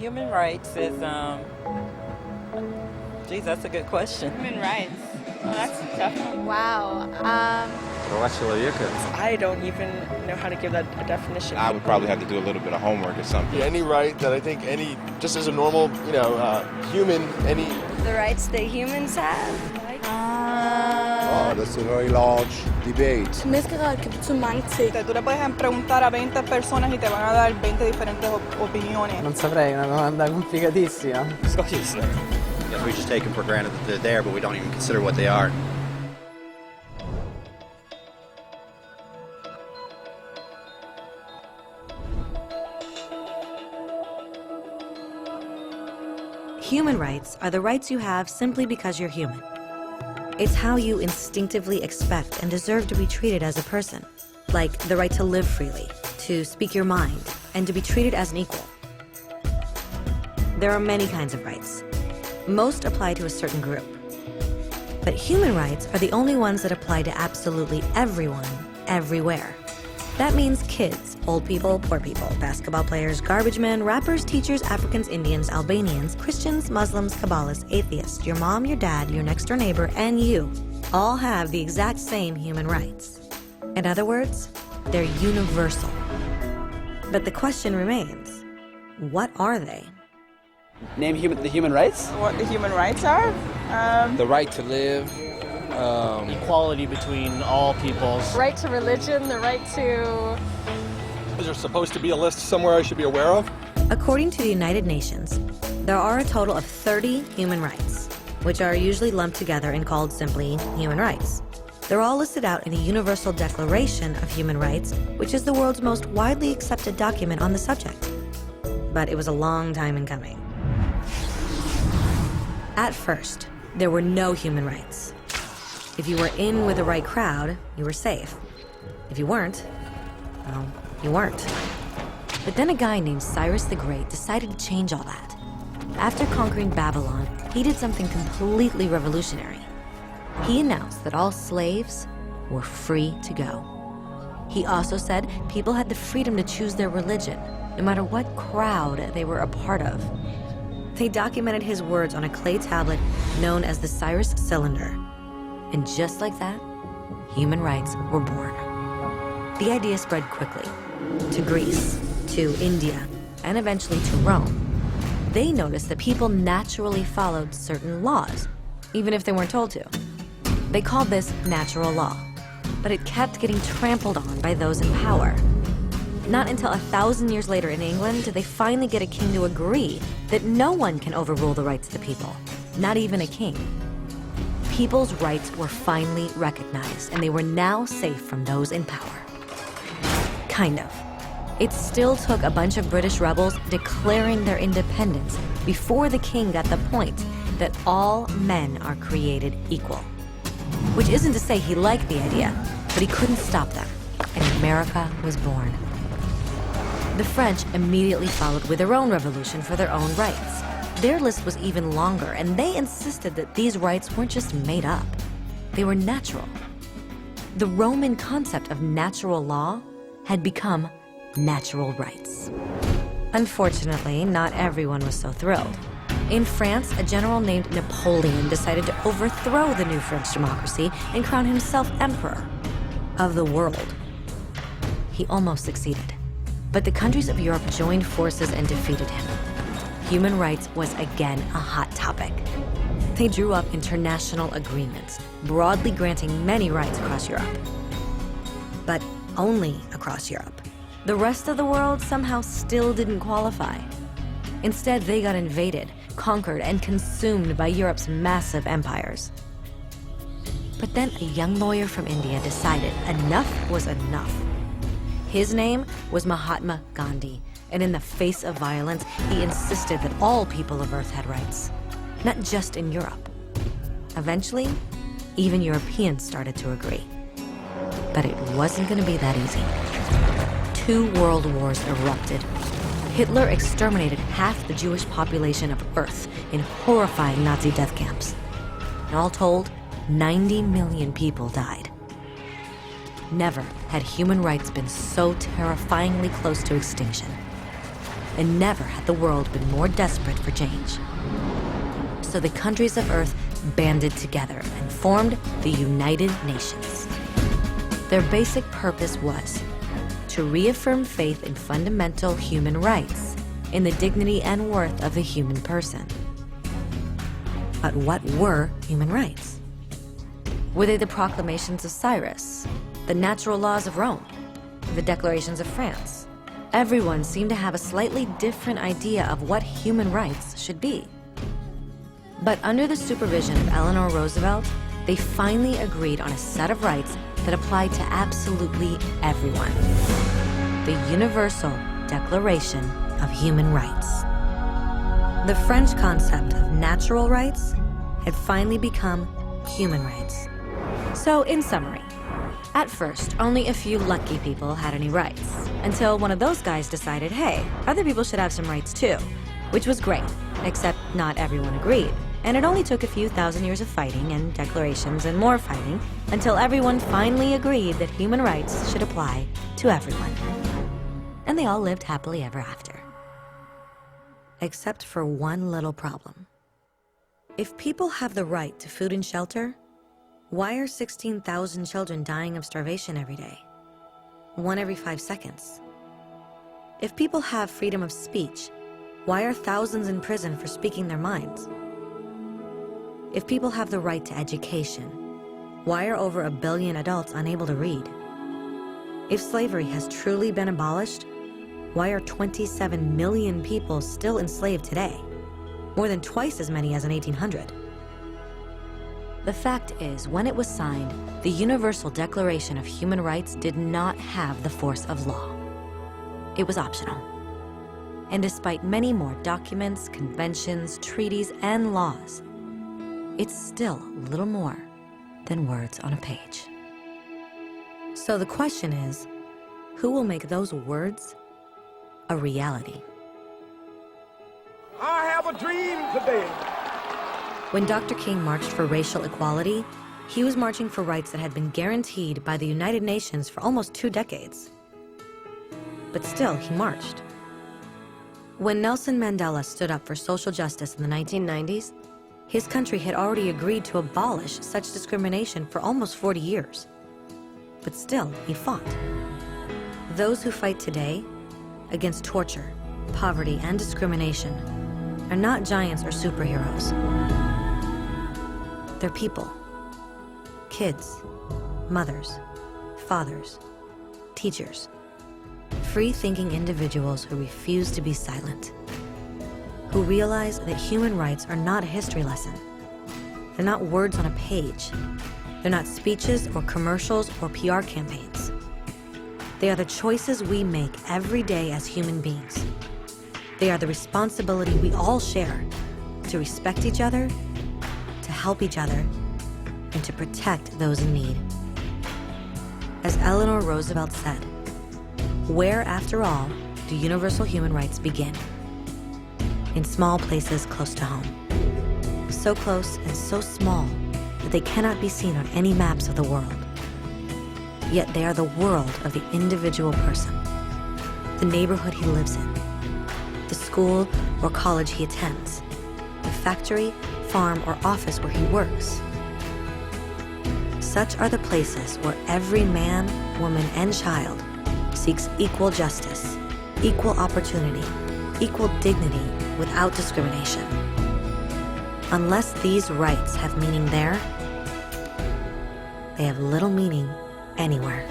Human rights is, geez, that's a good question. Human rights. Oh, that's definitely. Wow. Права человека. I don't even know how to give that a definition. I would probably have to do a little bit of homework or something. Any right that I think just as a normal, human, any. The rights that humans have. Oh, that's a very large debate. Menneskeret kan betyde mange ting. Tú le puedes preguntar a 20 personas y te van a dar 20 diferentes opiniones. Non saprei, una domanda complicatissima. Yes, we just take them for granted that they're there, but we don't even consider what they are. Human rights are the rights you have simply because you're human. It's how you instinctively expect and deserve to be treated as a person, like the right to live freely, to speak your mind, and to be treated as an equal. There are many kinds of rights. Most apply to a certain group. But human rights are the only ones that apply to absolutely everyone, everywhere. That means kids, old people, poor people, basketball players, garbage men, rappers, teachers, Africans, Indians, Albanians, Christians, Muslims, Kabbalists, atheists, your mom, your dad, your next door neighbor, and you all have the exact same human rights. In other words, they're universal. But the question remains, what are they? Name the human rights? What the human rights are? The right to live. Equality between all peoples. Right to religion, the right to... Is there supposed to be a list somewhere I should be aware of? According to the United Nations, there are a total of 30 human rights, which are usually lumped together and called simply human rights. They're all listed out in the Universal Declaration of Human Rights, which is the world's most widely accepted document on the subject. But it was a long time in coming. At first, there were no human rights. If you were in with the right crowd, you were safe. If you weren't, well, you weren't. But then a guy named Cyrus the Great decided to change all that. After conquering Babylon, he did something completely revolutionary. He announced that all slaves were free to go. He also said people had the freedom to choose their religion, no matter what crowd they were a part of. They documented his words on a clay tablet known as the Cyrus Cylinder. And just like that, human rights were born. The idea spread quickly to Greece, to India, and eventually to Rome. They noticed that people naturally followed certain laws, even if they weren't told to. They called this natural law, but it kept getting trampled on by those in power. Not until 1,000 years later in England did they finally get a king to agree that no one can overrule the rights of the people, not even a king. People's rights were finally recognized, and they were now safe from those in power. Kind of. It still took a bunch of British rebels declaring their independence before the king got the point that all men are created equal. Which isn't to say he liked the idea, but he couldn't stop them, and America was born. The French immediately followed with their own revolution for their own rights. Their list was even longer, and they insisted that these rights weren't just made up. They were natural. The Roman concept of natural law had become natural rights. Unfortunately, not everyone was so thrilled. In France, a general named Napoleon decided to overthrow the new French democracy and crown himself emperor of the world. He almost succeeded, but the countries of Europe joined forces and defeated him. Human rights was again a hot topic. They drew up international agreements, broadly granting many rights across Europe. But only across Europe. The rest of the world somehow still didn't qualify. Instead, they got invaded, conquered, and consumed by Europe's massive empires. But then a young lawyer from India decided enough was enough. His name was Mahatma Gandhi, and in the face of violence, he insisted that all people of Earth had rights, not just in Europe. Eventually, even Europeans started to agree. But it wasn't going to be that easy. 2 world wars erupted. Hitler exterminated half the Jewish population of Earth in horrifying Nazi death camps. And all told, 90 million people died. Never had human rights been so terrifyingly close to extinction. and never had the world been more desperate for change. So the countries of Earth banded together and formed the United Nations. Their basic purpose was to reaffirm faith in fundamental human rights, in the dignity and worth of the human person. But what were human rights? Were they the proclamations of Cyrus, the natural laws of Rome, the declarations of France? Everyone seemed to have a slightly different idea of what human rights should be. But under the supervision of Eleanor Roosevelt, they finally agreed on a set of rights that applied to absolutely everyone. The Universal Declaration of Human Rights. The French concept of natural rights had finally become human rights. So, in summary, at first, only a few lucky people had any rights, until one of those guys decided, hey, other people should have some rights too, which was great, except not everyone agreed. And it only took a few thousand years of fighting and declarations and more fighting until everyone finally agreed that human rights should apply to everyone. And they all lived happily ever after. Except for one little problem. If people have the right to food and shelter, why are 16,000 children dying of starvation every day? 1 every 5 seconds. If people have freedom of speech, why are thousands in prison for speaking their minds? If people have the right to education, why are over 1 billion adults unable to read? If slavery has truly been abolished, why are 27 million people still enslaved today? More than twice as many as in 1800. The fact is, when it was signed, the Universal Declaration of Human Rights did not have the force of law. It was optional. And despite many more documents, conventions, treaties, and laws, it's still little more than words on a page. So the question is, who will make those words a reality? I have a dream today. When Dr. King marched for racial equality, he was marching for rights that had been guaranteed by the United Nations for almost 2 decades. But still, he marched. When Nelson Mandela stood up for social justice in the 1990s, his country had already agreed to abolish such discrimination for almost 40 years. But still, he fought. Those who fight today against torture, poverty, and discrimination are not giants or superheroes. They're people. Kids, mothers, fathers, teachers. Free-thinking individuals who refuse to be silent. Who realize that human rights are not a history lesson. They're not words on a page. They're not speeches or commercials or PR campaigns. They are the choices we make every day as human beings. They are the responsibility we all share to respect each other, to help each other, and to protect those in need. As Eleanor Roosevelt said, where, after all, do universal human rights begin? In small places close to home. So close and so small that they cannot be seen on any maps of the world. Yet they are the world of the individual person, the neighborhood he lives in, the school or college he attends, the factory, farm, or office where he works. Such are the places where every man, woman, and child seeks equal justice, equal opportunity, equal dignity without discrimination. Unless these rights have meaning there, they have little meaning anywhere.